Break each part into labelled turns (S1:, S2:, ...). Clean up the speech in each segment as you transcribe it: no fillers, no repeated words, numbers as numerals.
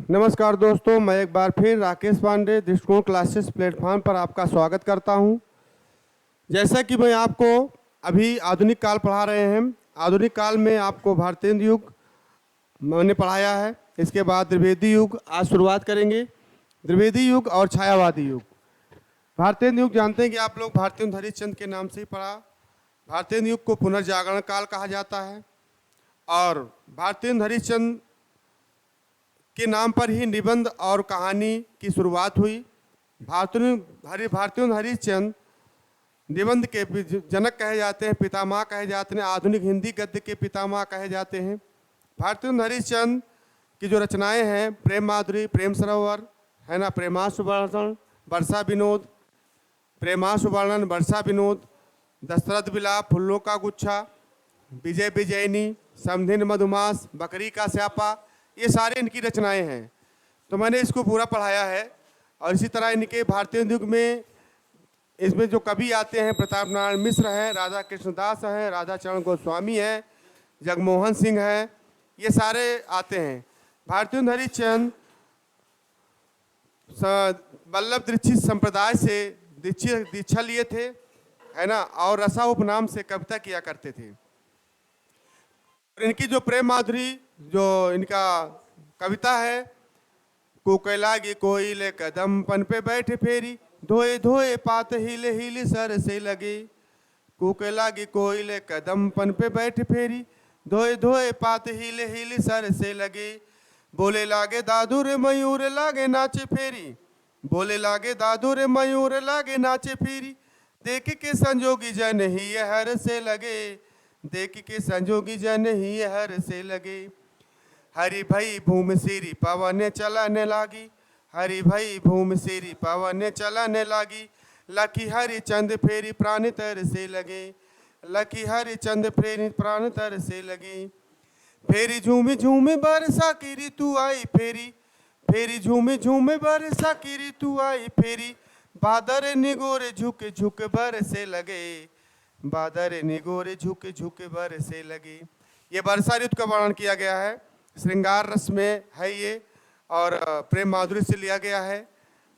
S1: नमस्कार दोस्तों, मैं एक बार फिर राकेश पांडे दृष्टिकोण क्लासेस प्लेटफॉर्म पर आपका स्वागत करता हूं। जैसा कि मैं आपको अभी आधुनिक काल पढ़ा रहे हैं। आधुनिक काल में आपको भारतीय युग मैंने पढ़ाया है। इसके बाद द्विवेदी युग आज शुरुआत करेंगे। द्विवेदी युग और छायावादी युग। भारतीय युग जानते हैं कि आप लोग भारतीय हरिश्चंद्र के नाम से ही पढ़ा। भारतीय युग को पुनर्जागरण काल कहा जाता है और भारतीय हरिश्चंद्र के नाम पर ही निबंध और कहानी की शुरुआत हुई। भारतीय हरिश्चंद्र निबंध के जनक कहे जाते हैं, पितामह कहे जाते हैं, आधुनिक हिंदी गद्य के पितामह कहे जाते हैं। भारतीय हरिश्चंद्र की जो रचनाएं हैं, प्रेम माधुरी, प्रेम सरोवर है ना, प्रेमाशु वर्णन, वर्षा विनोद, प्रेमाशु वर्णन, वर्षा विनोद, दशरथ विलाप, फूलों का गुच्छा, विजय विजयनी, समधिन मधुमास, बकरी का स्यापा, ये सारे इनकी रचनाएं हैं। तो मैंने इसको पूरा पढ़ाया है। और इसी तरह इनके भारतीय युग में इसमें जो कवि आते हैं, प्रताप नारायण मिश्र हैं, राधा कृष्णदास हैं, राधा चरण गोस्वामी हैं, जगमोहन सिंह हैं, ये सारे आते हैं। भारतीय हरिश्चंद्र वल्लभ दीक्षित संप्रदाय से दीक्षा लिए थे, है ना, और रसा उपनाम से कविता किया करते थे। इनकी जो प्रेम माधुरी जो इनका कविता है, कोकिला की कोयले कदम पन पे बैठे फेरी, धोए धोए पात हिले हिले सर से लगे। कोकिला की कोयले कदम पन पे बैठे फेरी, धोए धोए पात हिले हिले सर से लगे। बोले लागे दादू रे मयूर लागे नाचे फेरी, बोले लागे दादू रे मयूर लागे नाचे फेरी, देख के संजोगी जन ही हर से लगे, देख के संजोगी जन ही हर से लगे। हरि भई भूमि सिरी पवन चलने लागी, हरि भई भूमि सिरी पवन चलने लागी, लखी हरि चंद फेरी प्राण तर से लगे, लखी हरि चंद फेरी प्राण तर से लगे। फेरी झूमी झूमी बरसा की ऋतु आई फेरी, फेरी झूमी झूमी बरसा की ऋतु आई फेरी, बादर निगोरे झुक झुक बरसे लगे, बादर निगोरे झुक झुक बरसे लगे। ये वर्षा ऋतु का वर्णन किया गया है, श्रृंगार रस में है ये और प्रेम माधुरी से लिया गया है।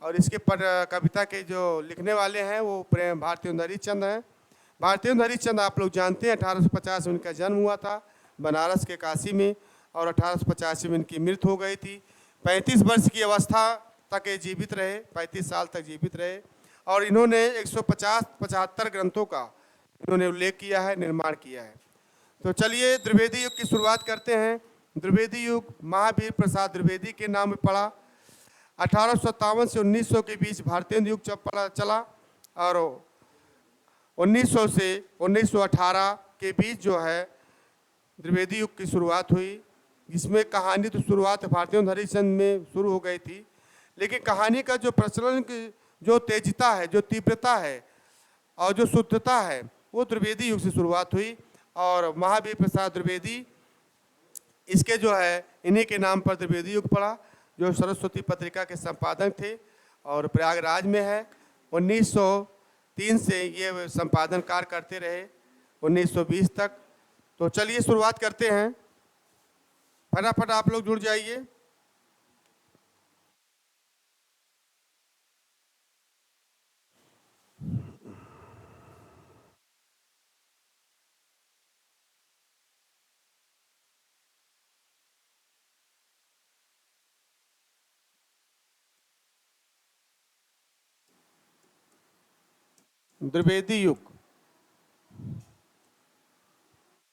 S1: और इसके पर कविता के जो लिखने वाले हैं वो प्रेम भारतीय हरिश्चंद्र हैं। भारतीय हरिश्चंद्र आप लोग जानते हैं 1850 में उनका जन्म हुआ था बनारस के काशी में, और 1885 में इनकी मृत्यु हो गई थी। 35 वर्ष की अवस्था तक ये जीवित रहे, 35 साल तक जीवित रहे। और इन्होंने 150-75 ग्रंथों का इन्होंने उल्लेख किया है, निर्माण किया है। तो चलिए द्विवेदी युग की शुरुआत करते हैं। द्विवेदी युग महावीर प्रसाद द्विवेदी के नाम में पड़ा। 1857 से 1900 के बीच भारतीय युग चला और 1900 से 1918 के बीच जो है द्विवेदी युग की शुरुआत हुई, जिसमें कहानी तो शुरुआत भारतीय हरिश्चंद्र में शुरू हो गई थी, लेकिन कहानी का जो प्रचलन की जो तेजता है, जो तीव्रता है और जो शुद्धता है, वो द्विवेदी युग से शुरुआत हुई। और महावीर प्रसाद द्विवेदी इसके जो है इन्हीं के नाम पर द्विवेदी युग पड़ा, जो सरस्वती पत्रिका के संपादक थे और प्रयागराज में है। 1903 से ये संपादन कार्य करते रहे 1920 तक। तो चलिए शुरुआत करते हैं, फटाफट आप लोग जुड़ जाइए। द्विवेदी युग,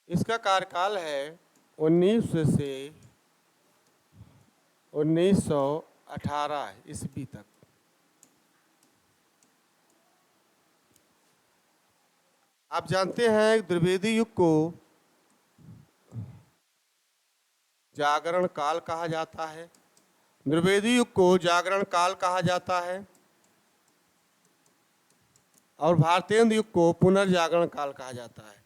S1: इसका कार्यकाल है 1900 से 1918 ईस्वी तक। आप जानते हैं द्विवेदी युग को जागरण काल कहा जाता है। द्विवेदी युग को जागरण काल कहा जाता है और भारतीय युग को पुनर्जागरण काल कहा जाता है।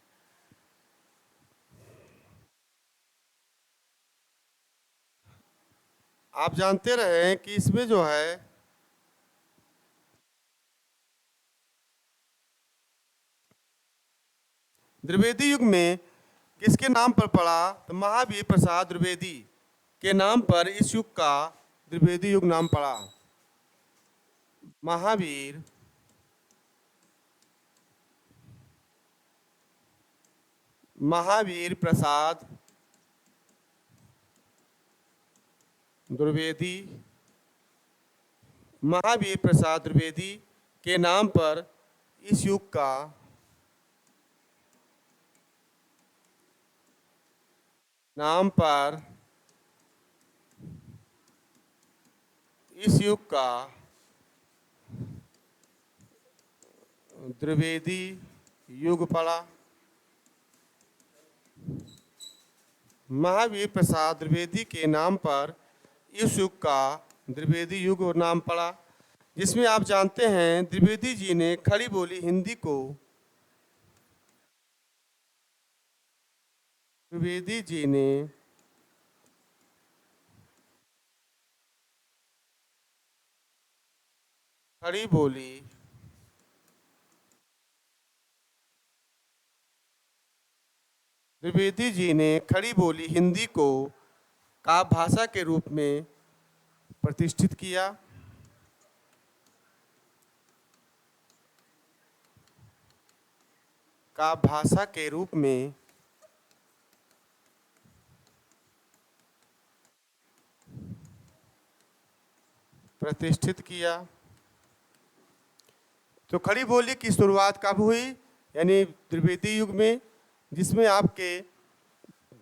S1: आप जानते रहे कि इसमें जो है द्विवेदी युग में किसके नाम पर पड़ा, तो महावीर प्रसाद द्विवेदी के नाम पर इस युग का द्विवेदी युग नाम पड़ा। महावीर महावीर प्रसाद द्विवेदी महावीर प्रसाद द्विवेदी के नाम पर इस युग का नाम पर इस युग का द्विवेदी युग पड़ा। महावीर प्रसाद द्विवेदी के नाम पर इस युग का द्विवेदी युग नाम पड़ा, जिसमें आप जानते हैं द्विवेदी जी ने खड़ी बोली हिंदी को द्विवेदी जी ने खड़ी बोली द्विवेदी जी ने खड़ी बोली हिंदी को काव्य भाषा के रूप में प्रतिष्ठित किया। काव्य भाषा के रूप में प्रतिष्ठित किया। तो खड़ी बोली की शुरुआत कब हुई? यानी द्विवेदी युग में, जिसमें आपके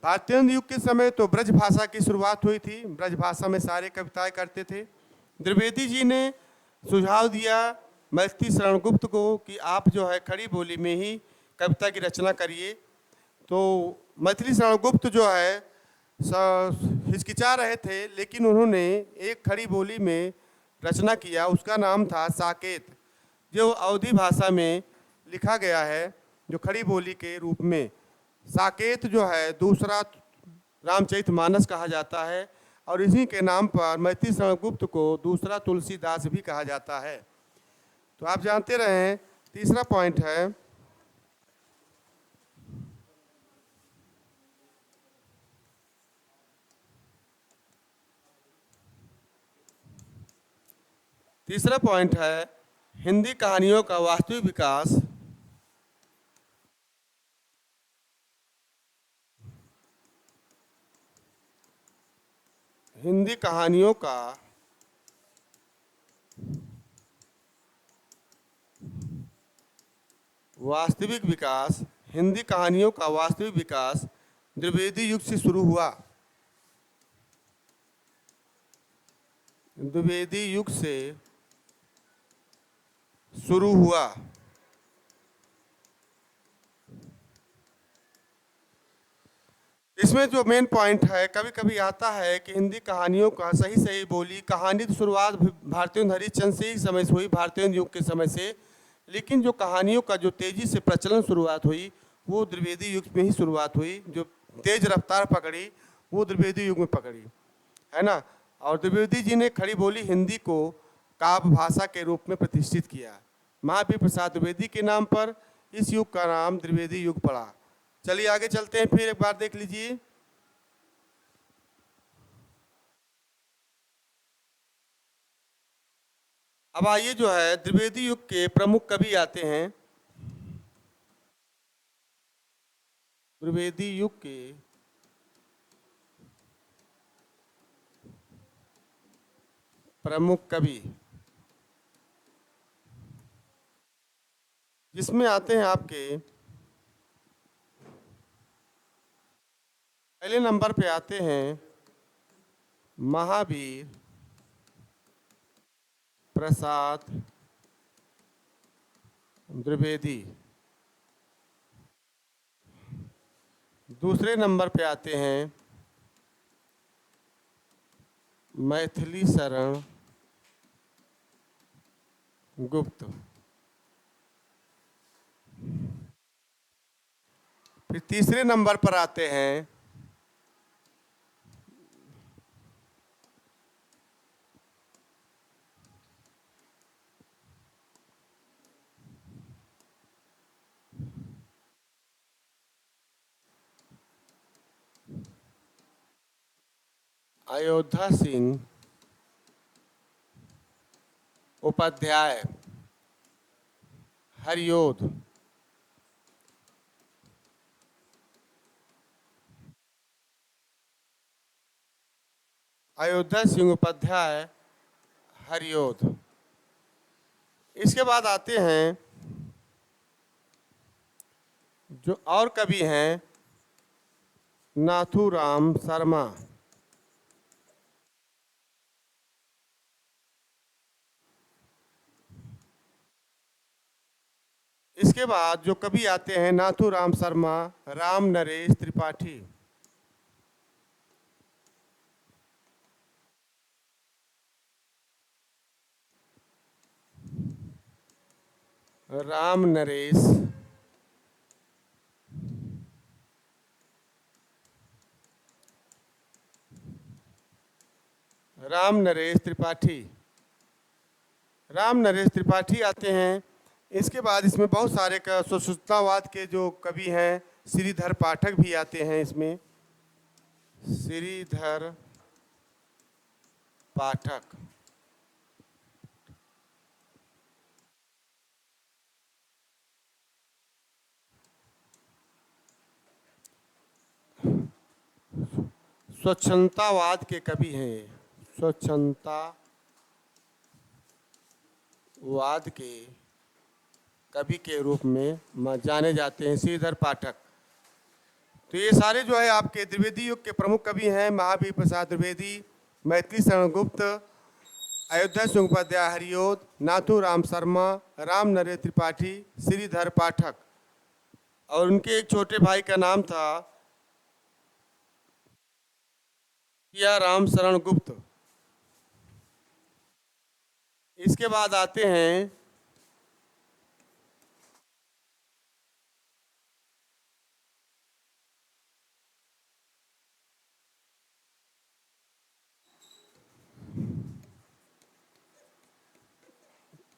S1: भारतीय युग के समय तो ब्रज भाषा की शुरुआत हुई थी। ब्रज भाषा में सारे कविताएं करते थे। द्विवेदी जी ने सुझाव दिया मैथिली शरण गुप्त को कि आप जो है खड़ी बोली में ही कविता की रचना करिए। तो मैथिली शरण गुप्त जो है हिचकिचा रहे थे, लेकिन उन्होंने एक खड़ी बोली में रचना किया, उसका नाम था साकेत, जो अवधी भाषा में लिखा गया है, जो खड़ी बोली के रूप में। साकेत जो है दूसरा रामचरितमानस कहा जाता है, और इसी के नाम पर मैथिली शरण गुप्त को दूसरा तुलसीदास भी कहा जाता है। तो आप जानते रहें। तीसरा पॉइंट है हिंदी कहानियों का वास्तविक विकास। हिंदी कहानियों का वास्तविक विकास हिंदी कहानियों का वास्तविक विकास द्विवेदी युग से शुरू हुआ। द्विवेदी युग से शुरू हुआ। इसमें जो मेन पॉइंट है, कभी कभी आता है कि हिंदी कहानियों का सही बोली, कहानी की शुरुआत भारतीय हरिश्चंद्र से ही समय से हुई, भारतीय युग के समय से, लेकिन जो कहानियों का जो तेजी से प्रचलन शुरुआत हुई वो द्विवेदी युग में ही शुरुआत हुई। जो तेज रफ्तार पकड़ी वो द्विवेदी युग में पकड़ी, है ना। और द्विवेदी जी ने खड़ी बोली हिंदी को काव्य भाषा के रूप में प्रतिष्ठित किया। महावीर प्रसाद द्विवेदी के नाम पर इस युग का नाम द्विवेदी युग पड़ा। चलिए आगे चलते हैं, फिर एक बार देख लीजिए। अब आइए जो है द्विवेदी युग के प्रमुख कवि आते हैं। द्विवेदी युग के प्रमुख कवि, जिसमें आते हैं आपके पहले नंबर पे आते हैं महावीर प्रसाद द्विवेदी। दूसरे नंबर पे आते हैं मैथिली शरण गुप्त। फिर तीसरे नंबर पर आते हैं अयोध्या सिंह उपाध्याय हरियोध। अयोध्या सिंह उपाध्याय हरियोध। इसके बाद आते हैं जो और कवि हैं नाथूराम शर्मा। इसके बाद जो कवि आते हैं नाथूराम शर्मा, राम नरेश त्रिपाठी। राम नरेश राम नरेश त्रिपाठी। राम नरेश त्रिपाठी आते हैं। इसके बाद इसमें बहुत सारे का स्वतंत्रतावाद के जो कवि हैं श्रीधर पाठक भी आते हैं इसमें। श्रीधर पाठक। स्वच्छंदतावाद के कवि हैं। स्वच्छंदतावाद के कवि के रूप में जाने जाते हैं श्रीधर पाठक। तो ये सारे जो है आपके द्विवेदी युग के प्रमुख कवि हैं। महावीर प्रसाद द्विवेदी, मैथिली शरण गुप्त, अयोध्या सिंह उपाध्याय हरियोध, नाथूराम शर्मा, राम नरेश त्रिपाठी, श्रीधर पाठक। और उनके एक छोटे भाई का नाम था सिया राम शरण गुप्त। इसके बाद आते हैं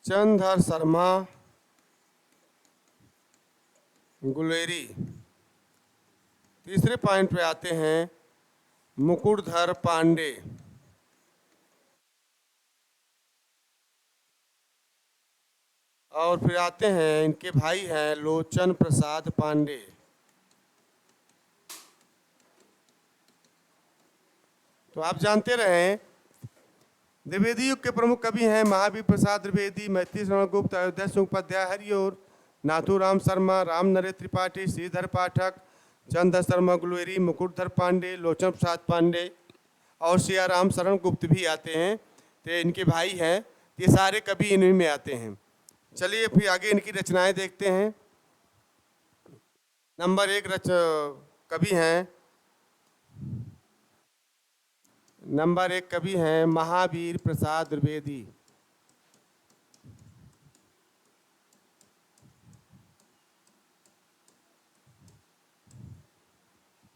S1: चंद्रधर शर्मा गुलेरी। तीसरे पॉइंट पे आते हैं मुकुटधर पांडे। और फिर आते हैं इनके भाई हैं लोचन प्रसाद पांडे। तो आप जानते रहे द्विवेदी युग के प्रमुख कवि हैं महावीर प्रसाद द्विवेदी, मैथिली शरण गुप्त, अयोध्या सिंह उपाध्याय हरियोध, नाथूराम शर्मा, राम नरेश त्रिपाठी, श्रीधर पाठक, चंद्र शर्मा गुलेरी, मुकुटधर पांडे, लोचन प्रसाद पांडे और सियाराम शरण गुप्त भी आते हैं। तो इनके भाई हैं। ये सारे कवि इन्हीं में आते हैं। चलिए फिर आगे इनकी रचनाएं देखते हैं। नंबर 1 कवि हैं नंबर 1 कवि हैं महावीर प्रसाद द्विवेदी।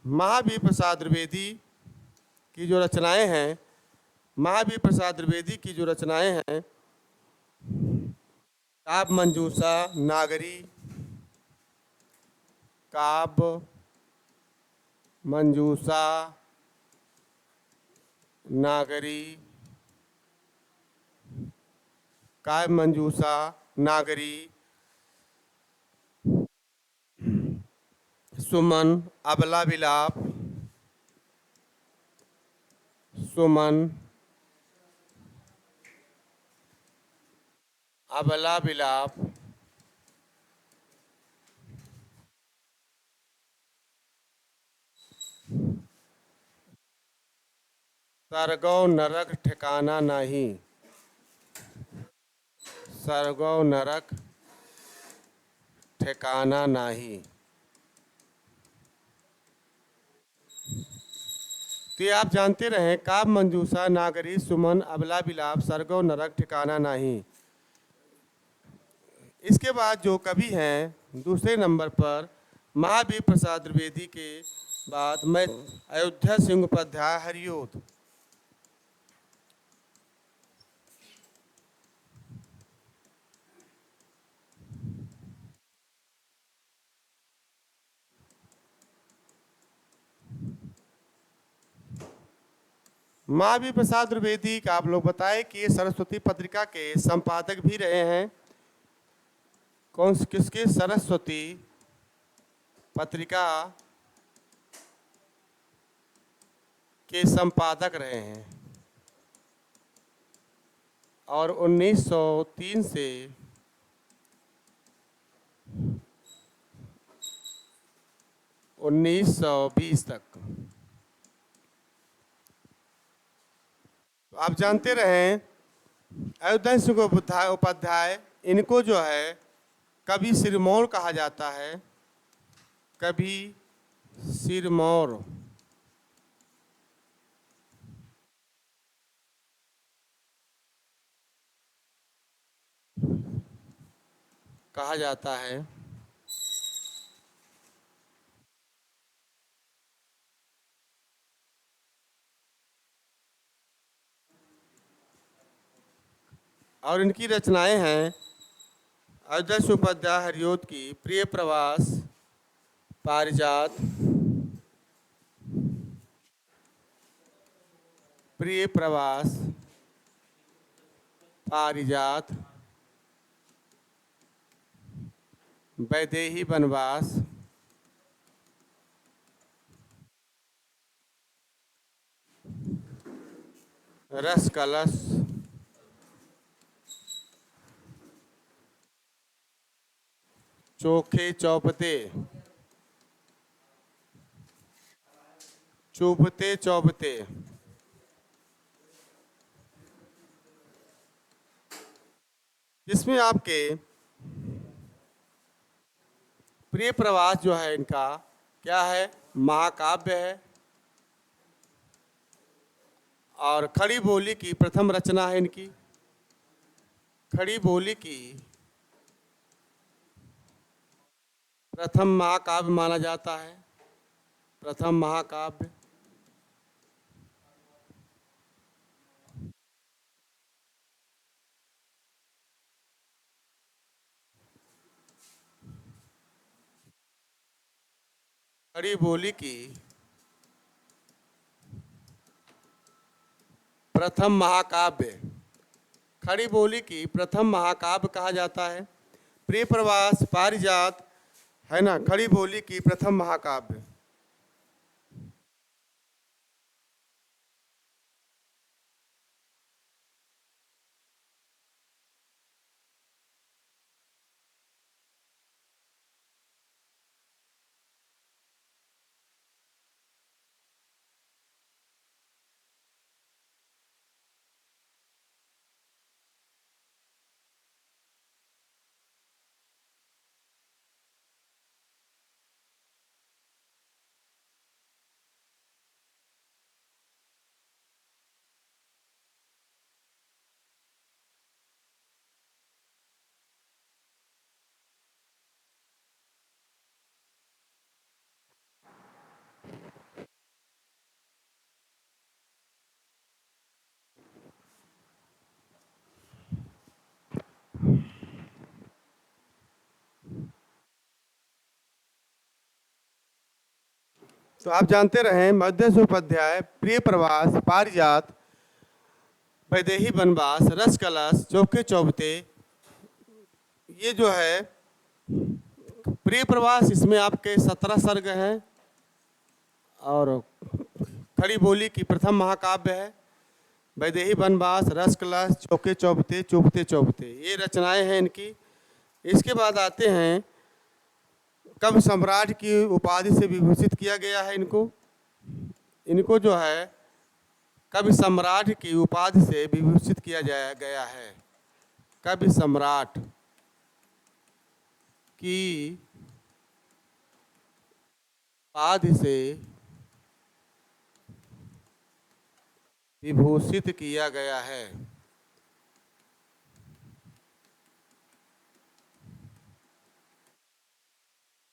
S1: महावीर प्रसाद द्विवेदी की जो रचनाएं हैं महावीर प्रसाद द्विवेदी की जो रचनाएं हैं काव्य मंजूषा नागरी, काव्य मंजूषा नागरी, काव्य मंजूषा नागरी, सुमन, अबला विलाप, सुमन, अबला विलाप, सरगौ नरक ठिकाना नहीं, सरगौ नरक ठिकाना नहीं। तो ये आप जानते रहे काव्य मंजूषा नागरी, सुमन, अबला विलाप, सरगौ नरक ठिकाना नहीं। इसके बाद जो कवि हैं दूसरे नंबर पर महावीर प्रसाद द्विवेदी के बाद मैं अयोध्या सिंह उपाध्याय हरियोध। महावीर प्रसाद द्विवेदी का आप लोग बताएं कि ये सरस्वती पत्रिका के संपादक भी रहे हैं। किसके? सरस्वती पत्रिका के संपादक रहे हैं और 1903 से 1920 तक। आप जानते रहे अयोध्या सिंह उपाध्याय, इनको जो है कवि सिरमौर कहा जाता है। कवि सिरमौर कहा जाता है। और इनकी रचनाएं हैं अयोध्या सिंह उपाध्याय हरिओद की प्रिय प्रवास, पारिजात, प्रिय प्रवास, पारिजात, वैदेही वनवास, रस कलश, चोखे चौपते, चुभते चौबते, इसमें आपके प्रिय प्रवास जो है इनका क्या है? महाकाव्य है और खड़ी बोली की प्रथम रचना है इनकी। खड़ी बोली की प्रथम महाकाव्य माना जाता है। प्रथम महाकाव्य खड़ी बोली की प्रथम महाकाव्य, खड़ी बोली की प्रथम महाकाव्य कहा जाता है। प्रिय प्रवास, पारिजात है ना, खड़ी बोली की प्रथम महाकाव्य। तो आप जानते रहे मध्य से उपाध्याय, प्रिय प्रवास, पारिजात, वैदेही वनवास, रस कलश, चौके चौबते, ये जो है प्रिय प्रवास, इसमें आपके 17 सर्ग हैं और खड़ी बोली की प्रथम महाकाव्य है। वैदेही वनवास, रस कलश, चौके चौबते, चुभते चौबते, ये रचनाएं हैं इनकी। इसके बाद आते हैं कवि सम्राट की उपाधि से विभूषित किया गया है इनको। इनको जो है कवि सम्राट की उपाधि से विभूषित किया गया है। कवि सम्राट की उपाधि से विभूषित किया गया है।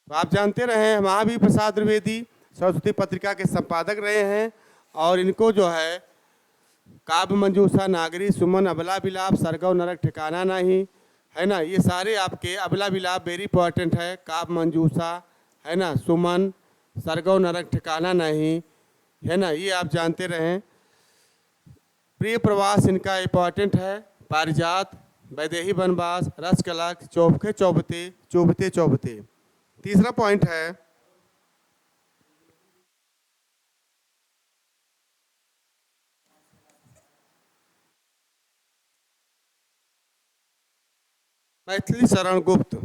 S1: तो आप जानते रहे महावीर प्रसाद द्विवेदी सरस्वती पत्रिका के संपादक रहे हैं और इनको जो है काव्य मंजूषा, नागरी, सुमन, अबला विलाप, सरगव, नरक ठिकाना नहीं, है ना, ये सारे आपके अबला विलाप वेरी इंपॉर्टेंट है। काव्य मंजूषा है ना, सुमन, सरगव, नरक ठिकाना नहीं, है ना, ये आप जानते रहें। प्रिय प्रवास इनका इंपॉर्टेंट है। पारिजात, वैदेही वनवास, रसकला, चौबके चौबते, चुभते चौबते। तीसरा पॉइंट है मैथिली शरण गुप्त।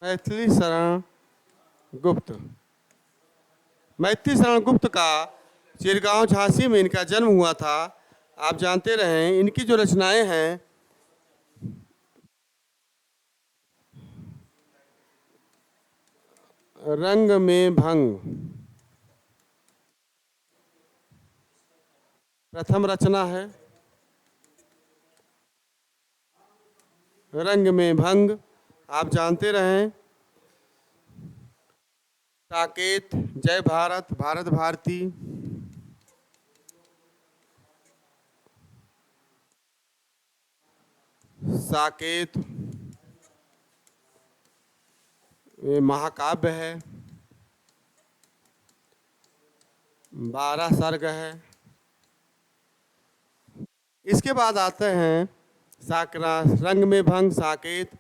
S1: मैथिली शरण गुप्त। मैथिली शरण गुप्त का चिरगांव झांसी में इनका जन्म हुआ था। आप जानते रहे इनकी जो रचनाएं हैं रंग में भंग प्रथम रचना है। रंग में भंग आप जानते रहे। साकेत, जय भारत, भारत भारती, साकेत ये महाकाव्य है, 12 सर्ग है। इसके बाद आते हैं साकरा, रंग में भंग, साकेत,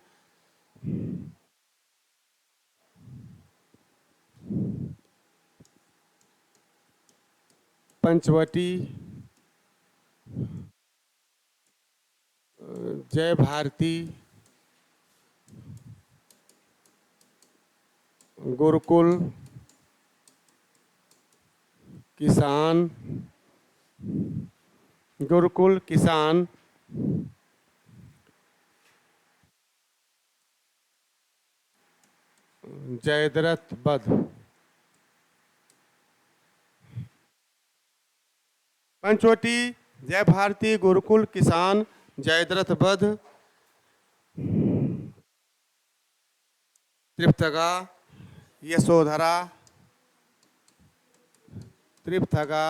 S1: पंचवटी, जय भारती, गुरुकुल, किसान, गुरुकुल किसान, जयद्रथ वध। पंचवटी, जय भारती, गुरुकुल किसान, जयद्रथ वध, त्रिपथगा, यशोधरा, त्रिपथगा,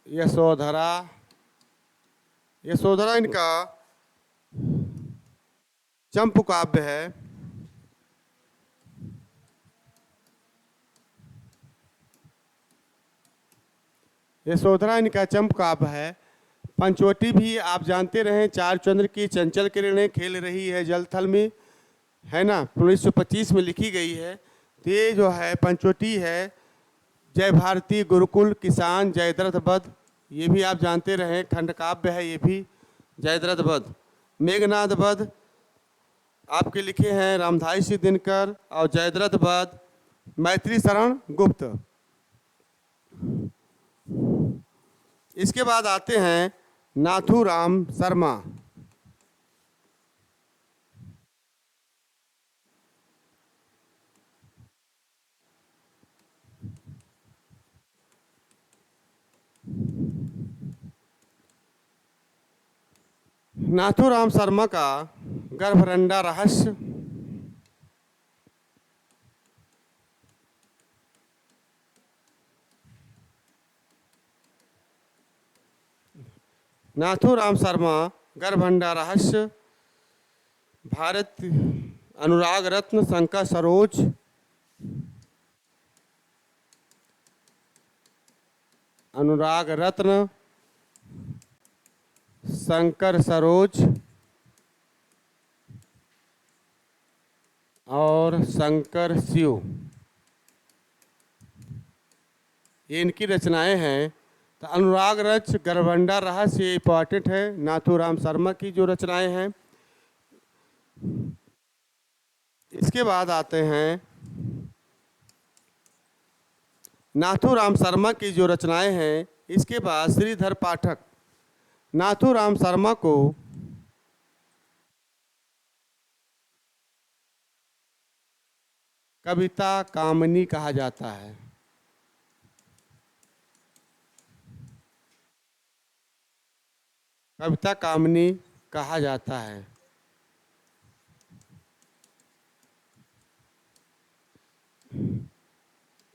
S1: यशोधरा। यशोधरा इनका चंपू काव्य है। यशोधरा इनका चंपू काव्य है। पंचवटी भी आप जानते रहे, चार चंद्र की चंचल किरणें खेल रही है जल थल में, है ना, 1925 में लिखी गई है। तो ये जो है पंचवटी है। जय भारती, गुरुकुल किसान, जयद्रथ वध ये भी आप जानते रहे, खंड काव्य है ये भी, जयद्रथ वध। मेघनाद वध आपके लिखे हैं रामधारी दिनकर, और जयद्रथ वध मैथिली शरण गुप्त। इसके बाद आते हैं नाथूराम शर्मा। नाथूराम शर्मा का गर्भरंडा रहस्य, नाथूराम शर्मा गर्भरंडा रहस्य, भारत अनुराग रत्न, शंकर सरोज, अनुराग रत्न, शंकर सरोज और शंकर शिव ये इनकी रचनाएं हैं। तो अनुराग रच गर्भरंडा रहस्य ये इंपॉर्टेंट है, नाथूराम शर्मा की जो रचनाएं हैं। इसके बाद आते हैं नाथूराम शर्मा की जो रचनाएं हैं। इसके बाद श्रीधर पाठक। नाथूराम शर्मा को कविता कामिनी कहा जाता है। कविता कामिनी कहा जाता है।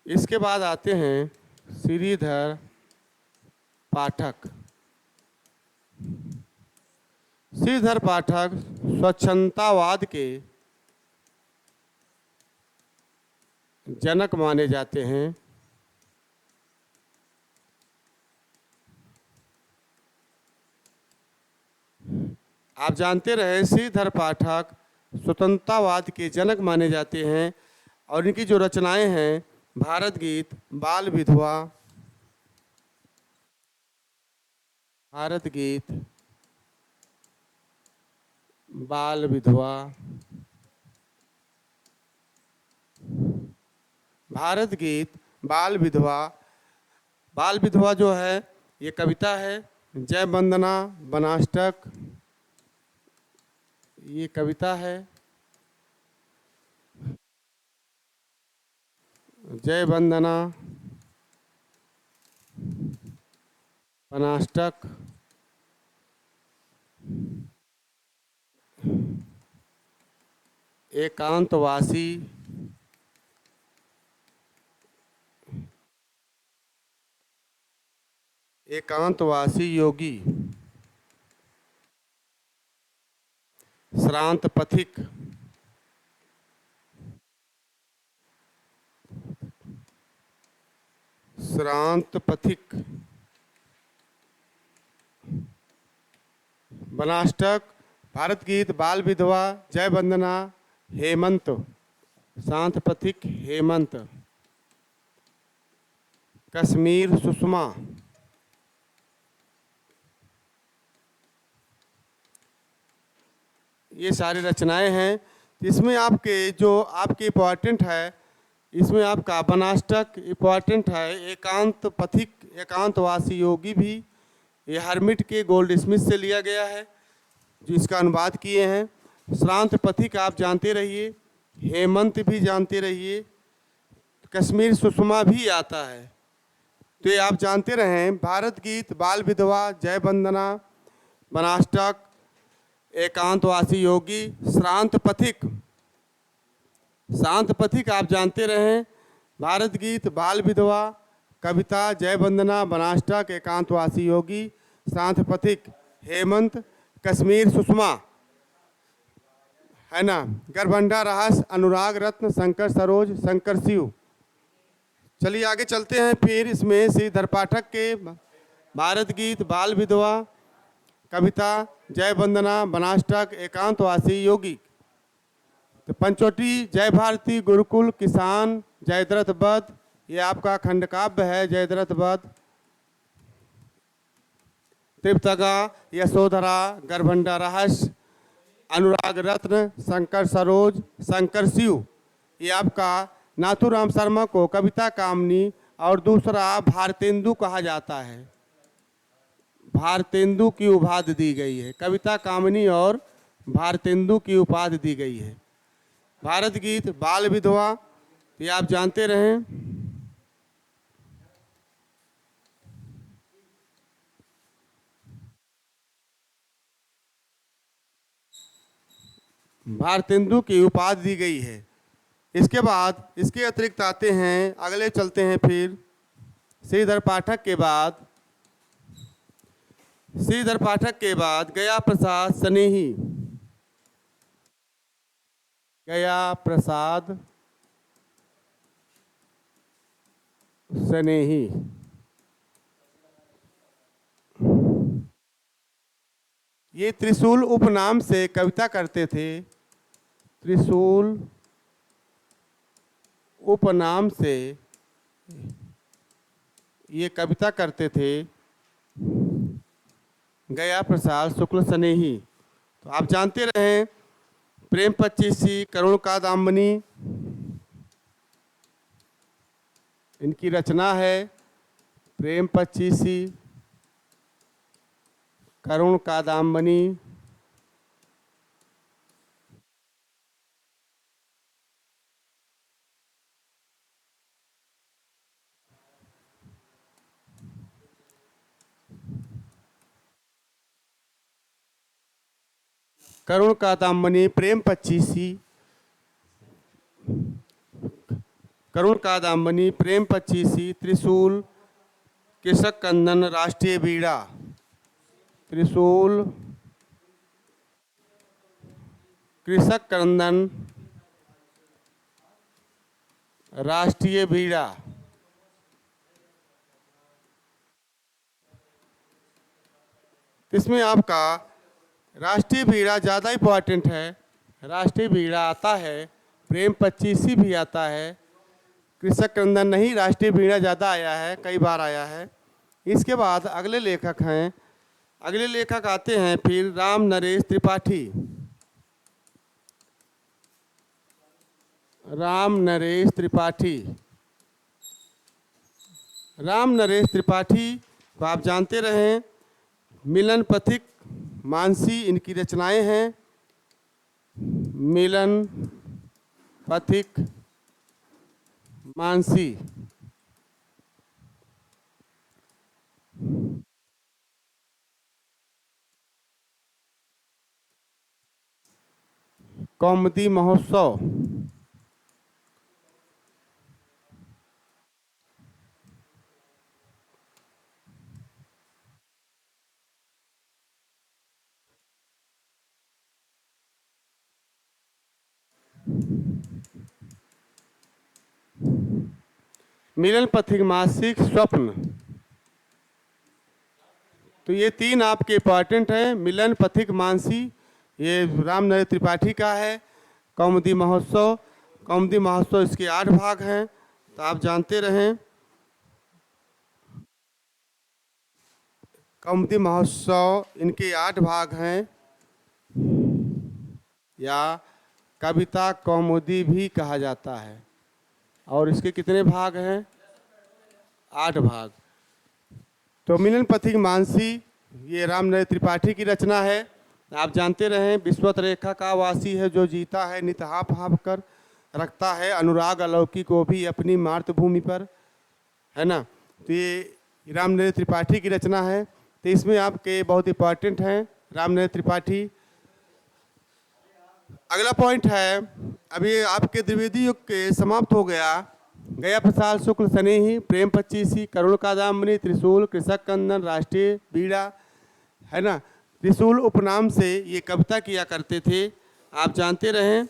S1: इसके बाद आते हैं श्रीधर पाठक। श्रीधर पाठक स्वच्छंदतावाद के जनक माने जाते हैं। आप जानते रहे श्रीधर पाठक स्वतंत्रतावाद के जनक माने जाते हैं और इनकी जो रचनाएं हैं भारत गीत, बाल विधवा, भारत गीत, बाल विधवा, भारत गीत, बाल विधवा। बाल विधवा जो है ये कविता है। जय वंदना वनाष्टक ये कविता है। जय वंदना वनाष्टक एकांतवासी, एकांतवासी योगी, श्रांत पथिक, श्रांत पथिक, वनाष्टक, भारत गीत, बाल विधवा, जय वंदना, हेमंत, शांत पथिक, हेमंत, कश्मीर सुषमा, ये सारी रचनाएं हैं। इसमें आपके जो आपके इम्पॉर्टेंट है, इसमें आपका वनाष्टक इम्पॉर्टेंट है, एकांत पथिक, एकांतवासी योगी भी ये हरमिट के गोल्ड स्मिथ से लिया गया है जो इसका अनुवाद किए हैं। श्रांत पथिक आप जानते रहिए, हेमंत भी जानते रहिए, कश्मीर सुषमा भी आता है। तो ये आप जानते रहें, भारत गीत, बाल विधवा, जय वंदना, वनाष्टक, एकांतवासी योगी, श्रांत पथिक, शांत पथिक आप जानते रहें, भारत गीत, बाल विधवा, कविता, जय वंदना, वनाष्टक, एकांतवासी योगी, शांत पथिक, हेमंत, कश्मीर सुषमा, है ना, गरभंडा रहस्य, अनुराग रत्न, शंकर सरोज, शंकर शिव। चलिए आगे चलते हैं। फिर इसमें श्रीधर पाठक के भारत गीत, बाल विधवा, कविता, जय वंदना, वनाष्टक, एकांतवासी योगी। तो पंचवटी, जय भारती, गुरुकुल, किसान, जयद्रथ वध, ये आपका खंड काव्य है। जयद्रथ वध, त्रिपतगा, यशोधरा, गरभंडा रहस्य, अनुराग रत्न, शंकर सरोज, शंकर शिव, ये आपका नाथूराम शर्मा को कविता कामनी और दूसरा भारतेंदु कहा जाता है। भारतेंदु की उपाधि दी गई है, कविता कामनी और भारतेंदु की उपाधि दी गई है। भारत गीत, बाल विधवा, ये आप जानते रहें। भारतेंदु की उपाधि दी गई है। इसके बाद इसके अतिरिक्त आते हैं, अगले चलते हैं। फिर श्रीधर पाठक के बाद, श्रीधर पाठक के बाद गया प्रसाद स्नेही, गया प्रसाद स्नेही, ये त्रिशूल उपनाम से कविता करते थे। त्रिशूल उपनाम से ये कविता करते थे। गया प्रसाद शुक्ल स्नेही, तो आप जानते रहे, प्रेम पच्चीसी, करुण कादम्बनी इनकी रचना है। प्रेम पच्चीसी, करुण कादम्बनी, करुण कादम्बनी, प्रेम पच्चीसी, करुण कादम्बनी, प्रेम पच्चीसी, त्रिशूल, कृषक कंदन, राष्ट्रीय बीड़ा, त्रिशूल, कृषक कंदन, राष्ट्रीय बीड़ा। इसमें आपका राष्ट्रीय बीड़ा ज़्यादा इम्पोर्टेंट है। राष्ट्रीय बीड़ा आता है, प्रेम पच्चीसी भी आता है, कृषक क्रंदन नहीं, राष्ट्रीय बीड़ा ज़्यादा आया है, कई बार आया है। इसके बाद अगले लेखक हैं, अगले लेखक आते हैं फिर राम नरेश त्रिपाठी। राम नरेश त्रिपाठी। राम नरेश त्रिपाठी को आप जानते रहें, मिलन पथिक मानसी इनकी रचनाएं हैं। मिलन पथिक मानसी। कौमुदी महोत्सव। मिलन पथिक मासिक स्वप्न। तो ये तीन आपके इम्पॉर्टेंट हैं। मिलन पथिक मानसी ये राम नरेश त्रिपाठी का है। कौमुदी महोत्सव, कौमुदी महोत्सव इसके 8 भाग हैं, तो आप जानते रहें। कौमुदी महोत्सव इनके 8 भाग हैं, या कविता कौमुदी भी कहा जाता है। और इसके कितने भाग हैं? 8 भाग। तो मिलन पथिक मानसी ये राम नरेश त्रिपाठी की रचना है। आप जानते रहें, विश्वत रेखा का वासी है जो जीता है नित हाँफ हाँफ कर, रखता है अनुराग अलौकिक को भी अपनी मातृभूमि पर, है ना। तो ये राम नरेश त्रिपाठी की रचना है। तो इसमें आपके बहुत इंपॉर्टेंट हैं राम नरेश त्रिपाठी। अगला पॉइंट है, अभी आपके द्विवेदी युग के समाप्त हो गया प्रसाद शुक्ल स्नेही, प्रेम पच्चीसी, करुण कादम्बरी, त्रिशूल, कृषक क्रंदन, राष्ट्रीय बीड़ा, है ना। त्रिशूल उपनाम से ये कविता किया करते थे, आप जानते रहें।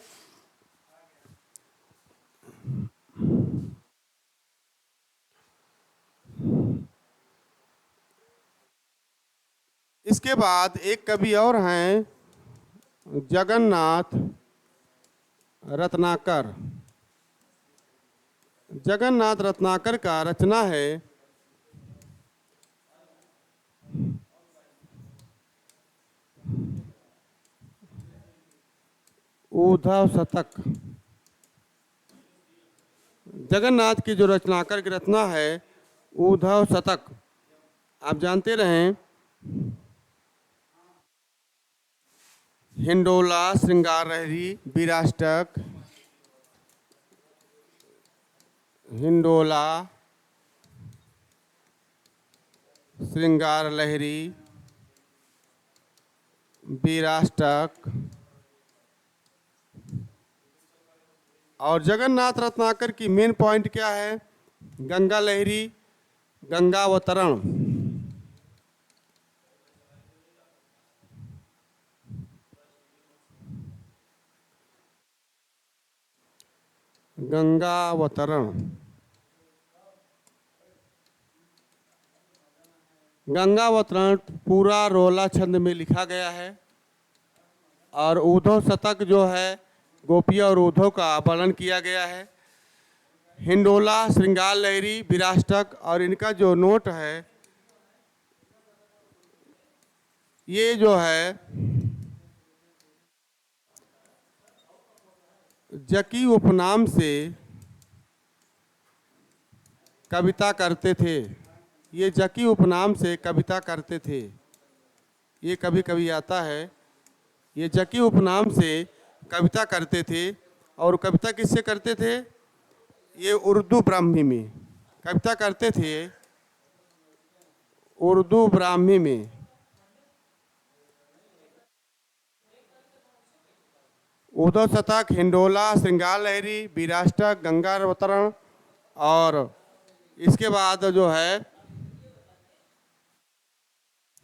S1: इसके बाद एक कवि और हैं, जगन्नाथ रत्नाकर। जगन्नाथ रत्नाकर का रचना है उद्धव शतक। जगन्नाथ की जो रचनाकर की रचना है उद्धव शतक, आप जानते रहें। हिंडोला, श्रृंगार लहरी, बीराष्टक, हिंडोला, श्रृंगार लहरी, बीराष्टक। और जगन्नाथ रत्नाकर की मेन पॉइंट क्या है? गंगा लहरी, गंगावतरण। गंगावतरण। गंगावतरण पूरा रोला छंद में लिखा गया है। और उद्धव शतक जो है गोपिया और उद्धव का वर्णन किया गया है। हिंडोला, श्रृंगार लहरी, बीराष्टक और इनका जो नोट है, ये जो है जकी उपनाम से कविता करते थे। ये जकी उपनाम से कविता करते थे। ये कभी कभी आता है, ये जकी उपनाम से कविता करते थे। और कविता किससे करते थे? ये उर्दू ब्राह्मी में कविता करते थे, उर्दू ब्राह्मी में। उद्धव शतक, हिंडोला, श्रृंगार लहरी, बीराष्टक, गंगावतरण और इसके बाद जो है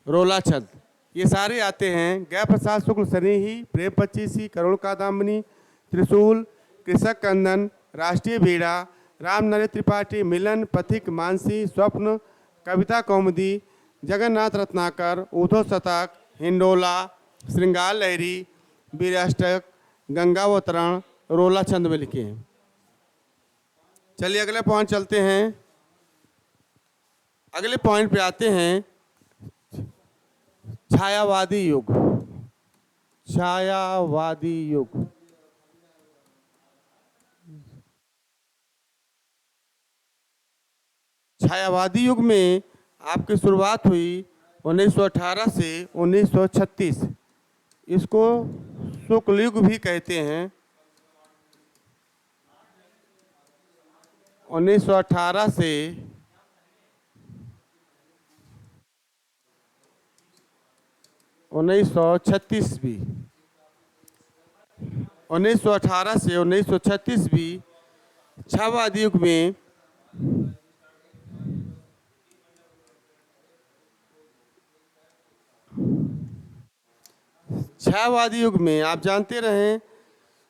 S1: रोला छंद, ये सारे आते हैं। गया प्रसाद शुक्ल स्नेही, प्रेम पच्चीसी, करुण कादम्बनी, त्रिशूल, कृषक क्रंदन, राष्ट्रीय बीड़ा, राम नरेश त्रिपाठी, मिलन, पथिक, मानसी, स्वप्न, कविता कौमुदी, जगन्नाथ रत्नाकर, उद्धव शतक, हिंडोला, श्रृंगार लहरी, वीराष्टक, गंगावतरण, रोला छंद में लिखे हैं। चलिए अगले पॉइंट चलते हैं। अगले पॉइंट पे आते हैं, छायावादी युग। छायावादी युग। छायावादी युग में आपकी शुरुआत हुई 1918 से 1936। इसको शुक्ल युग भी कहते हैं। 1918 से 1936 भी, 1918 से 1936 भी छायावादी युग में छायावादी युग में आप जानते रहे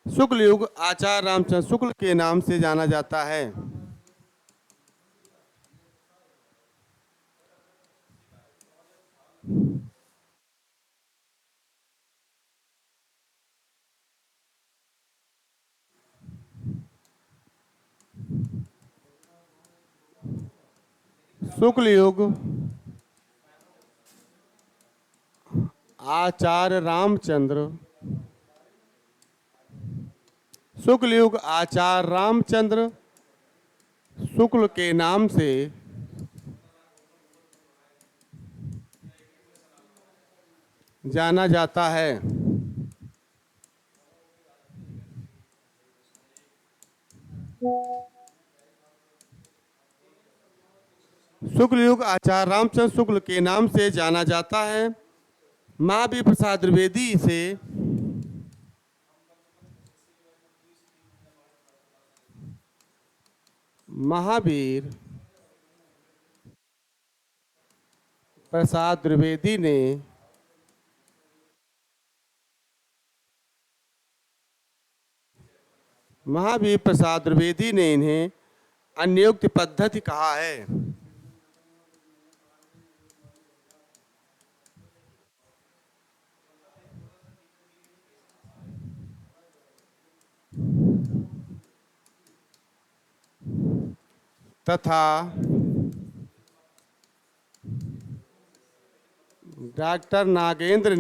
S1: शुक्ल युग आचार्य रामचंद्र शुक्ल के नाम से जाना जाता है। शुक्ल युग आचार्य रामचंद्र, शुक्ल युग आचार्य रामचंद्र शुक्ल के नाम से जाना जाता है। शुक्ल युग आचार्य रामचंद्र शुक्ल के नाम से जाना जाता है। महावीर प्रसाद द्विवेदी से महावीर प्रसाद द्विवेदी ने महावीर प्रसाद द्विवेदी ने इन्हें अन्योक्त पद्धति कहा है। तथा डॉक्टर नागेंद्र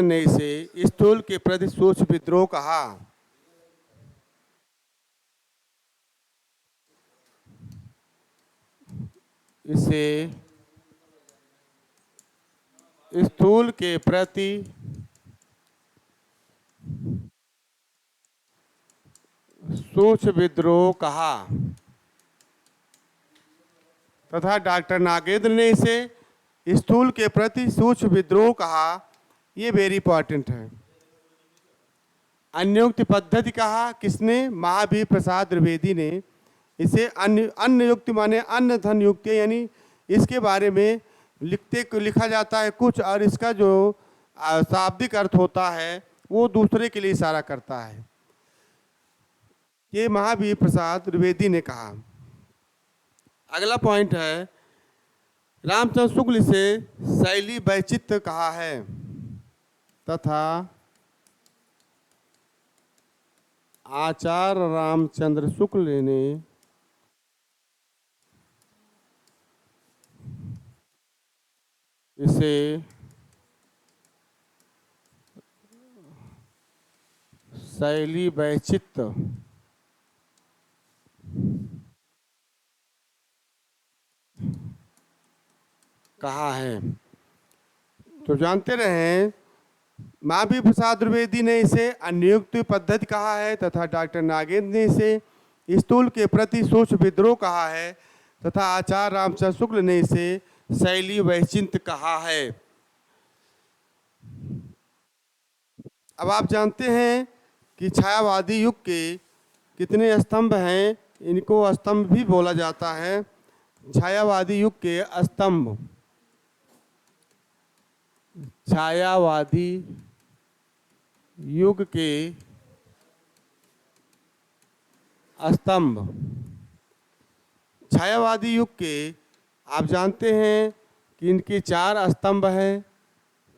S1: ने इसे स्थूल के प्रति सूक्ष्म विद्रोह कहा। इसे स्थूल के प्रति सूक्ष्म विद्रोह कहा तथा डॉक्टर नागेंद्र ने इसे स्थूल के प्रति सूक्ष्म विद्रोह कहा। ये वेरी इंपॉर्टेंट है। अन्योक्त पद्धति कहा किसने? महावीर प्रसाद द्विवेदी ने। इसे अन्य युक्ति माने अन्य धन युक्ति, यानी इसके बारे में लिखा जाता है कुछ और इसका जो शाब्दिक अर्थ होता है वो दूसरे के लिए इशारा करता है। ये महावीर प्रसाद द्विवेदी ने कहा। अगला पॉइंट है, रामचंद्र शुक्ल से शैली वैचित्र्य कहा है तथा आचार्य रामचंद्र शुक्ल ने इसे शैली वैचित्र्य कहा है। तो जानते रहे महावीर प्रसाद द्विवेदी ने इसे अन्योक्त पद्धति कहा है तथा डॉक्टर नागेंद्र ने इसे स्थूल के प्रति सूक्ष्म विद्रोह कहा है तथा आचार्य रामचंद्र शुक्ल ने इसे शैली वैचित्र्य कहा है। अब आप जानते हैं कि छायावादी युग के कितने स्तंभ हैं। इनको स्तंभ भी बोला जाता है। छायावादी युग के स्तंभ, छायावादी युग के स्तंभ। छायावादी युग के आप जानते हैं कि इनके 4 स्तंभ हैं।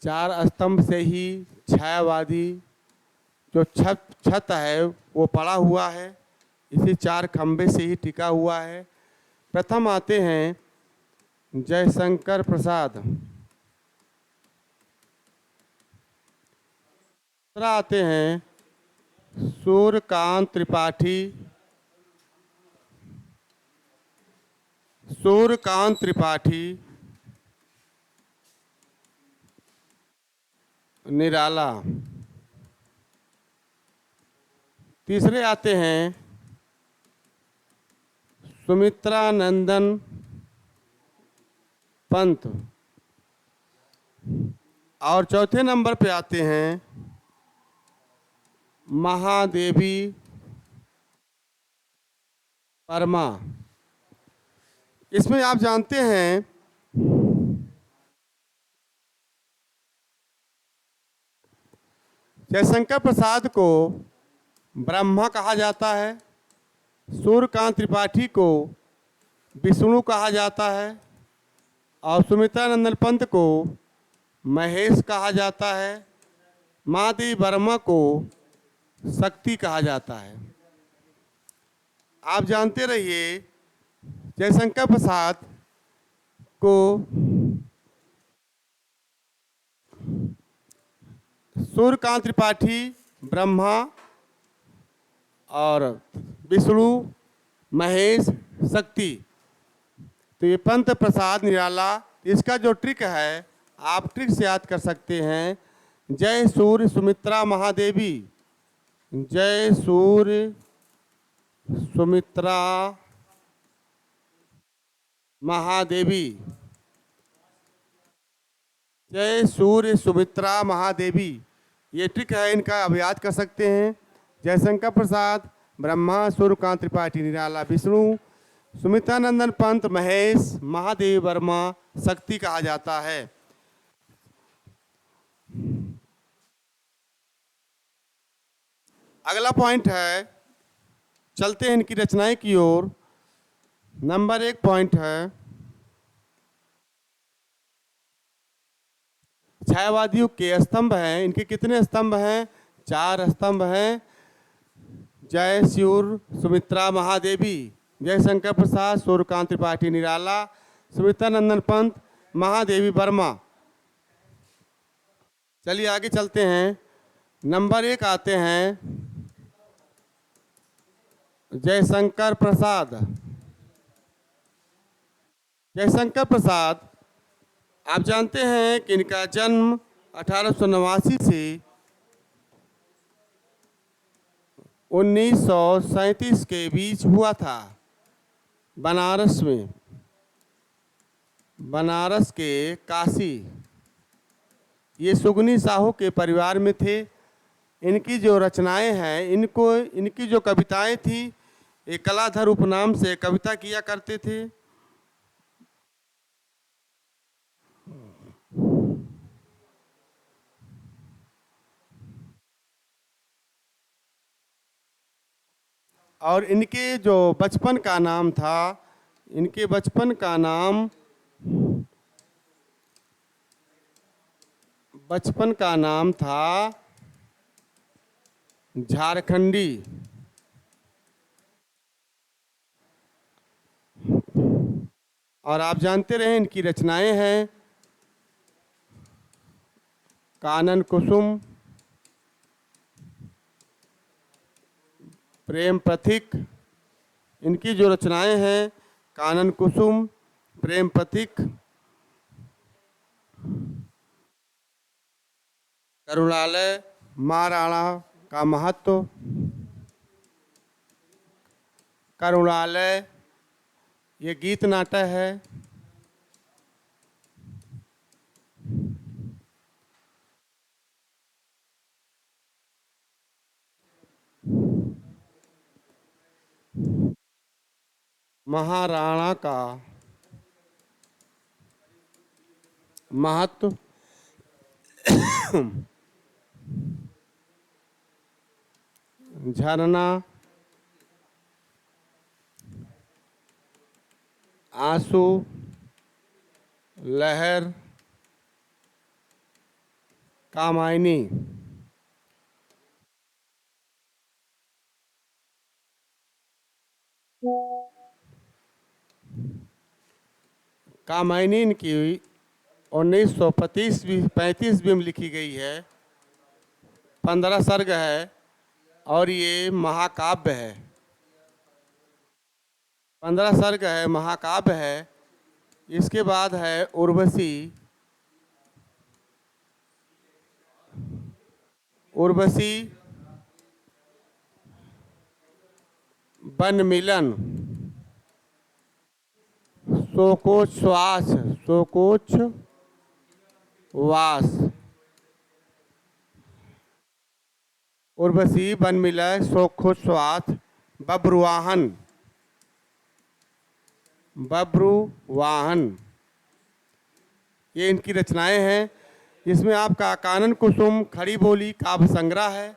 S1: 4 स्तंभ से ही छायावादी जो छत है वो पड़ा हुआ है, इसी 4 खंभे से ही टिका हुआ है। प्रथम आते हैं जयशंकर प्रसाद। दूसरा आते हैं सूर्यकांत त्रिपाठी। सूर्यकांत त्रिपाठी निराला। तीसरे आते हैं सुमित्रा नंदन पंत। और चौथे नंबर पे आते हैं महादेवी वर्मा। इसमें आप जानते हैं जयशंकर प्रसाद को ब्रह्मा कहा जाता है, सूर्यकांत त्रिपाठी को विष्णु कहा जाता है और सुमित्रानंदन पंत को महेश कहा जाता है। महादेवी वर्मा को शक्ति कहा जाता है। आप जानते रहिए जयशंकर प्रसाद को सूर्यकांत त्रिपाठी, ब्रह्मा और विष्णु, महेश, शक्ति, तो ये पंत प्रसाद निराला। इसका जो ट्रिक है आप ट्रिक से याद कर सकते हैं। जय सूर्य सुमित्रा महादेवी, जय सूर्य सुमित्रा महादेवी, जय सूर्य सुमित्रा महादेवी। ये ट्रिक है इनका, अब याद कर सकते हैं। जयशंकर प्रसाद, ब्रह्मा, सूर्यकांत त्रिपाठी निराला, विष्णु, सुमित्रानंदन पंत, महेश, महादेवी वर्मा, शक्ति कहा जाता है। अगला पॉइंट है, चलते हैं इनकी रचनाएं की ओर। नंबर 1 पॉइंट है छायावादी युग के स्तंभ हैं। इनके कितने स्तंभ हैं? 4 स्तंभ हैं। जय सूर्य सुमित्रा महादेवी, जयशंकर प्रसाद, सूर्यकांत त्रिपाठी निराला, सुमित्रानंदन पंत, महादेवी वर्मा। चलिए आगे चलते हैं। नंबर 1 आते हैं जयशंकर प्रसाद। जयशंकर प्रसाद आप जानते हैं कि इनका जन्म 1889 से 1937 के बीच हुआ था, बनारस में, बनारस के काशी। ये सुगनी साहू के परिवार में थे। इनकी जो रचनाएं हैं, इनकी जो कविताएं थी, ये कलाधर उपनाम से कविता किया करते थे। और इनके जो बचपन का नाम था, इनके बचपन का नाम था झारखंडी। और आप जानते रहे इनकी रचनाएं हैं कानन कुसुम, प्रेम प्रतीक। इनकी जो रचनाएं हैं कानन कुसुम, प्रेम प्रतीक, करुणालय, महाराणा का महत्व, करुणालय, ये गीत नाटक है। महाराणा का महत्व, झरना, आंसू, लहर, कामायनी। कामायनी इनकी 1935 में लिखी गई है। 15 सर्ग है और ये महाकाव्य है। 15 सर्ग है, महाकाव्य है। इसके बाद है उर्वशी। उर्वशी, वन मिलन, शोकोच्छ्वास, शोकोच्छ्वास। उर्वशी, वन मिलन, शोकोच्छ्वास, बब्रुवाहन, बब्रुवाहन। ये इनकी रचनाएं हैं। इसमें आपका कानन कुसुम खड़ी बोली काव्य संग्रह है।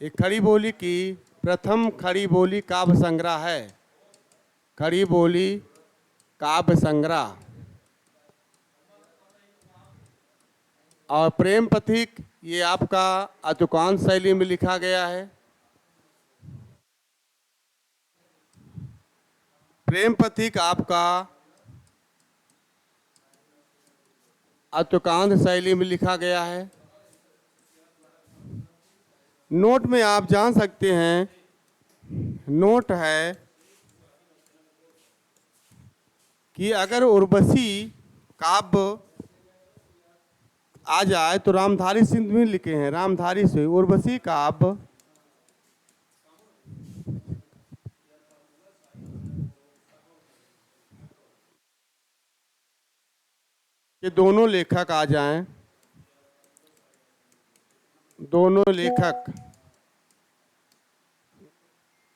S1: ये खड़ी बोली की प्रथम खड़ी बोली काव्य संग्रह है। खड़ी बोली काव्य संग्रह। और प्रेम पथिक ये आपका अतुकांत शैली में लिखा गया है। प्रेम पथिक आपका अतुकांत शैली में लिखा गया है। नोट में आप जान सकते हैं, नोट है कि अगर उर्वशी काव्य आ जाए तो रामधारी सिंह में लिखे हैं। रामधारी से उर्वशी काव्य के दोनों लेखक आ जाएं। दोनों लेखक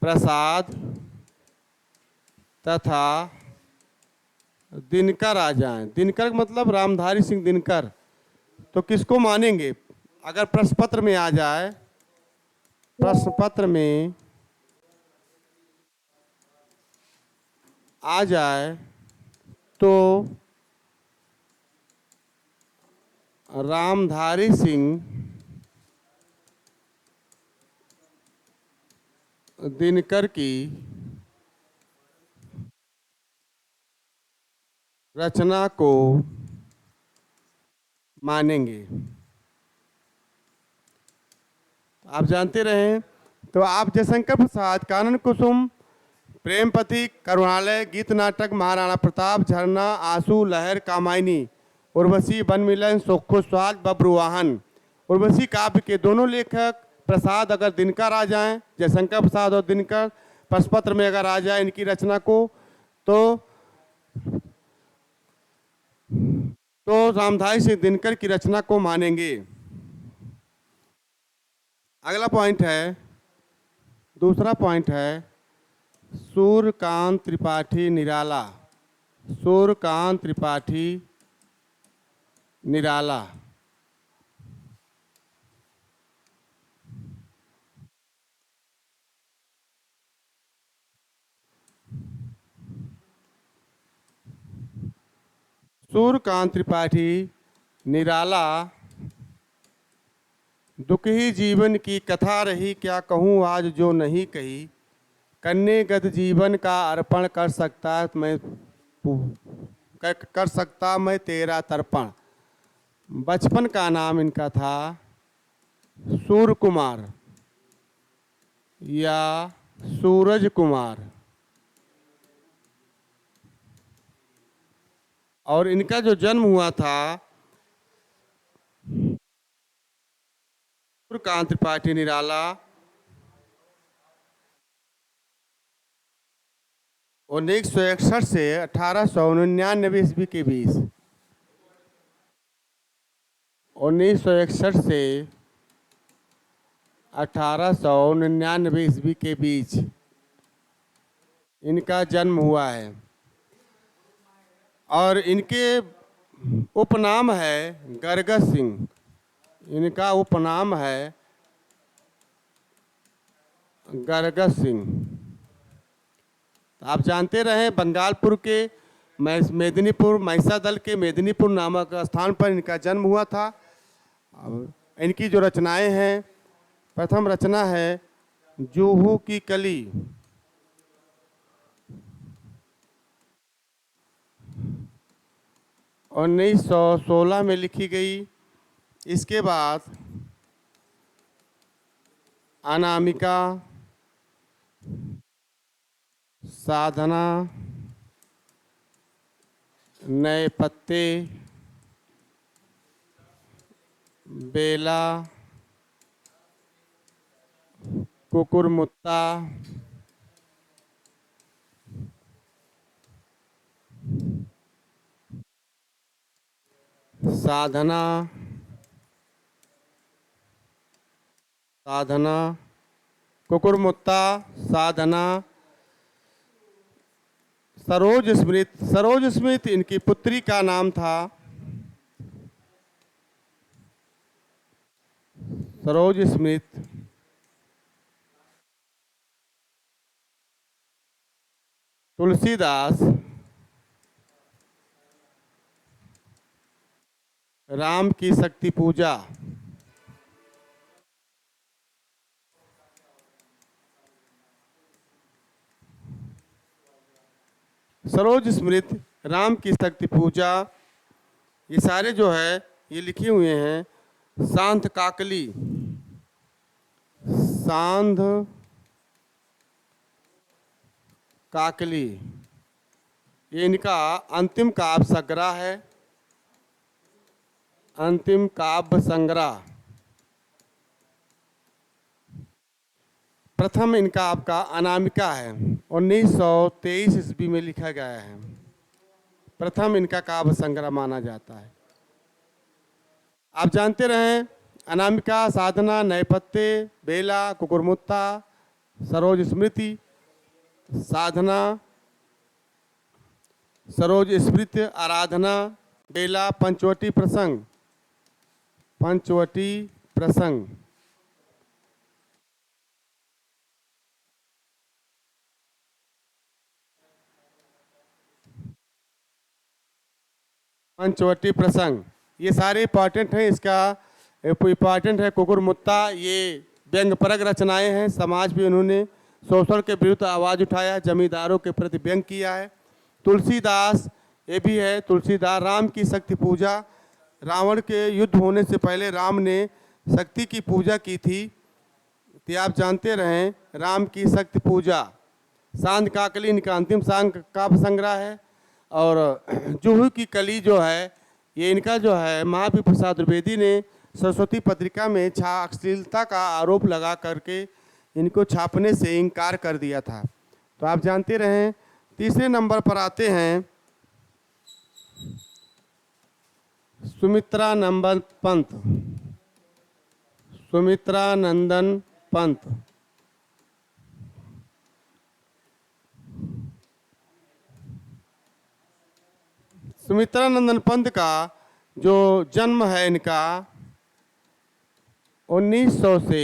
S1: प्रसाद तथा दिनकर आ जाएं। दिनकर मतलब रामधारी सिंह दिनकर। तो किसको मानेंगे? अगर प्रश्न पत्र में आ जाए, प्रश्न पत्र में आ जाए तो रामधारी सिंह दिनकर की रचना को मानेंगे। आप जानते रहे तो आप जयशंकर प्रसाद, कानन कुसुम, प्रेम पथिक, करुणालय, गीत नाटक, महाराणा प्रताप, झरना, आंसू, लहर, कामायनी, उर्वशी, वन मिलन, शोकोच्छ्वास, बब्रुवाहन। उर्वशी काव्य के दोनों लेखक प्रसाद अगर दिनकर आ जाएं, जयशंकर प्रसाद और दिनकर प्रश्नपत्र में अगर आ जाए इनकी रचना को, तो रामधारी सिंह दिनकर की रचना को मानेंगे। अगला पॉइंट है, दूसरा पॉइंट है सूर्यकांत त्रिपाठी निराला। सूर्यकांत त्रिपाठी निराला। सूर्यकांत त्रिपाठी निराला। दुखी जीवन की कथा रही, क्या कहूँ आज जो नहीं कही। कन्यगत जीवन का अर्पण कर सकता मैं तेरा तर्पण। बचपन का नाम इनका था सूर्य कुमार या सूरज कुमार। और इनका जो जन्म हुआ था सूर्यकांत त्रिपाठी निराला 1961 से 1899 ईस्वी के बीच। 1961 से 1899 ईस्वी के बीच इनका जन्म हुआ है। और इनके उपनाम है गरगस सिंह। इनका उपनाम है गरगस सिंह। आप जानते रहे बंगालपुर के मेदिनीपुर महिषादल के मेदिनीपुर नामक स्थान पर इनका जन्म हुआ था। अब इनकी जो रचनाएं हैं, प्रथम रचना है जूहू की कली। 1916 में लिखी गई। इसके बाद अनामिका, साधना, नए पत्ते, बेला, कुकुरमुत्ता, साधना, साधना, कुकुरमुत्ता, साधना, सरोज स्मृत। सरोज स्मृत इनकी पुत्री का नाम था। सरोज स्मृत तुलसीदास, राम की शक्ति पूजा, सरोज स्मृत, राम की शक्ति पूजा, ये सारे जो है ये लिखे हुए हैं। सांध काकली, सांध काकली, ये इनका अंतिम काव्य संग्रह है। अंतिम काव्य संग्रह। प्रथम इनका आपका अनामिका है, 1923 ईस्वी में लिखा गया है। प्रथम इनका काव्य संग्रह माना जाता है। आप जानते रहें, अनामिका, साधना, नए पत्ते, बेला, कुकुरमुत्ता, सरोज स्मृति, साधना, सरोज स्मृति, आराधना, बेला, पंचवटी प्रसंग, पंचवटी प्रसंग, पंचवटी प्रसंग, ये सारे इंपॉर्टेंट हैं। इसका इंपॉर्टेंट है कुकुरमुत्ता, ये व्यंग्यपरक रचनाएं हैं। समाज में उन्होंने शोषण के विरुद्ध आवाज़ उठाया, जमींदारों के प्रति व्यंग किया है। तुलसीदास, ये भी है तुलसीदास, राम की शक्ति पूजा, रावण के युद्ध होने से पहले राम ने शक्ति की पूजा की थी, तो आप जानते रहें, राम की शक्ति पूजा। सांध काकली इनका अंतिम सांग काव्य संग्रह है। और जूहू की कली जो है, ये इनका जो है महावीर प्रसाद द्विवेदी ने सरस्वती पत्रिका में अश्लीलता का आरोप लगा करके इनको छापने से इनकार कर दिया था। तो आप जानते रहें। तीसरे नंबर पर आते हैं सुमित्रा नंदन पंत। सुमित्रा नंदन पंत, सुमित्रा नंदन पंत का जो जन्म है इनका 1900 से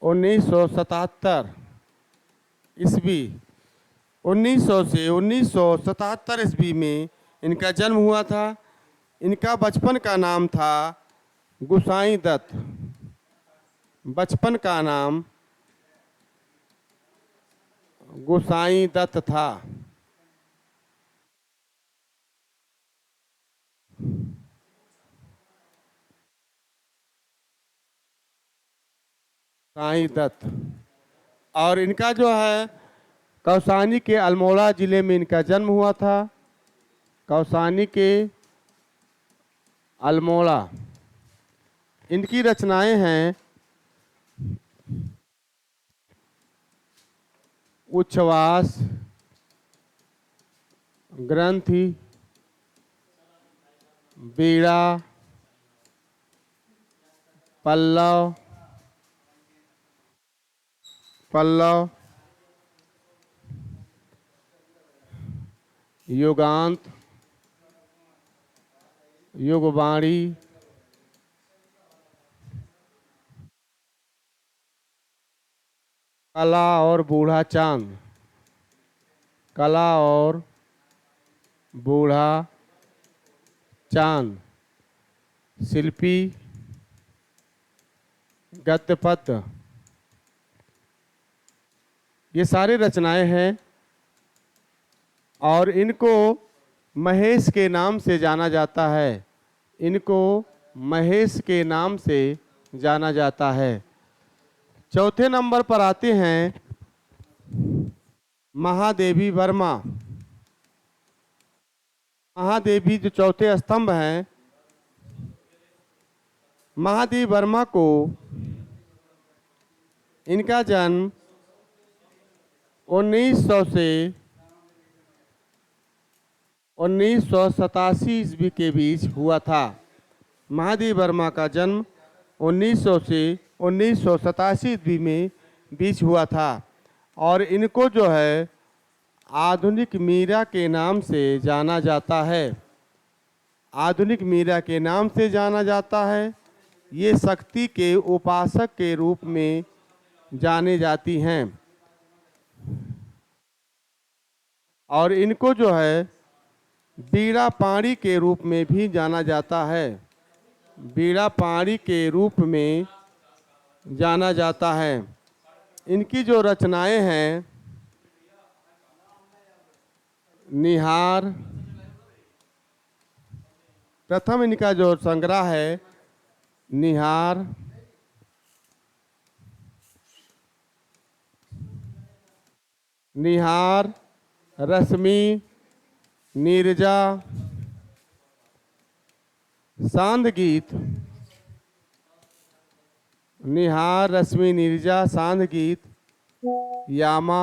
S1: 1977 ईस्वी, 1900 से 1977 ईस्वी में इनका जन्म हुआ था। इनका बचपन का नाम था गुसाई दत्त। बचपन का नाम गुसाई दत्त था। साई दत्त। और इनका जो है कौसानी के अल्मोड़ा जिले में इनका जन्म हुआ था। कौसानी के अल्मोड़ा। इनकी रचनाएं हैं उच्छ्वास, ग्रंथि, बीड़ा, पल्लव, पल्लव, युगांत, युगवाणी, कला और बूढ़ा चांद। कला और बूढ़ा चांद, शिल्पी, गद्य पद्य, ये सारी रचनाएं हैं और इनको महेश के नाम से जाना जाता है। इनको महेश के नाम से जाना जाता है। चौथे नंबर पर आते हैं महादेवी वर्मा। महादेवी जो चौथे स्तंभ हैं, महादेवी वर्मा को इनका जन्म 1900 से 1987 ईस्वी के बीच हुआ था। महादेवी वर्मा का जन्म 1900 से 1987 ईस्वी में बीच हुआ था और इनको जो है आधुनिक मीरा के नाम से जाना जाता है। आधुनिक मीरा के नाम से जाना जाता है। ये शक्ति के उपासक के रूप में जाने जाती हैं और इनको जो है बीड़ा पाणी के रूप में भी जाना जाता है। बीड़ा पाणी के रूप में जाना जाता है। इनकी जो रचनाएं हैं, निहार, प्रथम इनका जो संग्रह है निहार, निहार, रश्मि, नीरजा, सांध गीत, निहार, रश्मि, नीरजा, सांध गीत, यामा,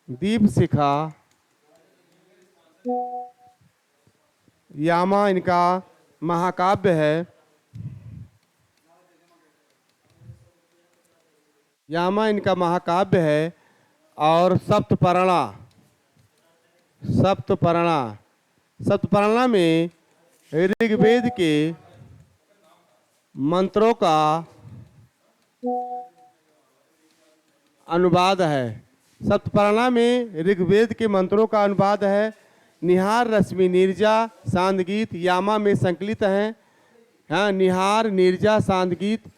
S1: दीप शिखा, यामा इनका महाकाव्य है। यामा इनका महाकाव्य है और सप्तपर्णा, सप्तपर्णा, सप्तपर्णा में ऋग्वेद के मंत्रों का अनुवाद है। सप्तपर्णा में ऋग्वेद के मंत्रों का अनुवाद है। निहार, रश्मि, नीरजा, सांध गीत यामा में संकलित हैं। हाँ, निहार, नीरजा, सांध गीत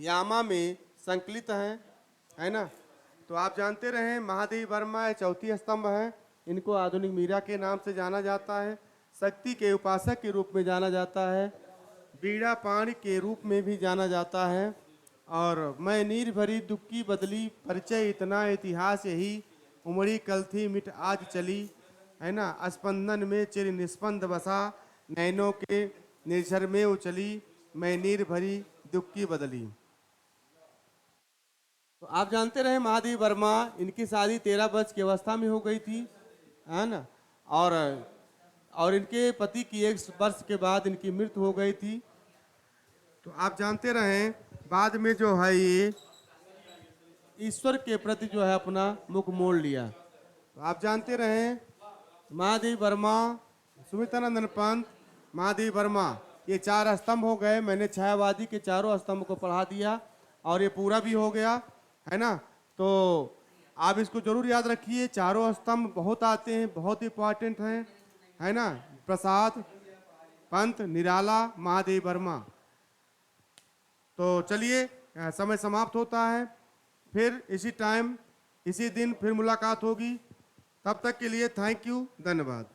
S1: यामा में संकलित हैं, है ना। तो आप जानते रहे महादेवी वर्मा है, चौथी स्तंभ है। इनको आधुनिक मीरा के नाम से जाना जाता है। शक्ति के उपासक के रूप में जाना जाता है। बीड़ा पाणी के रूप में भी जाना जाता है। और मैं नीर भरी दुक्की बदली, परिचय इतना इतिहास यही, उमड़ी कल थी मिट आज चली, है ना। स्पंदन में चिर निस्पंद बसा, नैनों के निर्झर में उचली, मैं नीर भरी दुक्की बदली। तो आप जानते रहे महादेवी वर्मा, इनकी शादी 13 वर्ष की अवस्था में हो गई थी, है ना। और इनके पति की 1 वर्ष के बाद इनकी मृत्यु हो गई थी। तो आप जानते रहे बाद में जो है ये ईश्वर के प्रति जो है अपना मुख मोड़ लिया। तो आप जानते रहे महादेवी वर्मा, सुमित्रानंदन पंत, महादेवी वर्मा, ये 4 स्तंभ हो गए। मैंने छायावादी के चारों स्तंभ को पढ़ा दिया और ये पूरा भी हो गया, है ना। तो आप इसको जरूर याद रखिए। चारों स्तंभ बहुत आते हैं, बहुत इंपॉर्टेंट हैं, है ना। प्रसाद, पंत, निराला, महादेवी वर्मा। तो चलिए, समय समाप्त होता है। फिर इसी टाइम इसी दिन फिर मुलाकात होगी। तब तक के लिए थैंक यू, धन्यवाद।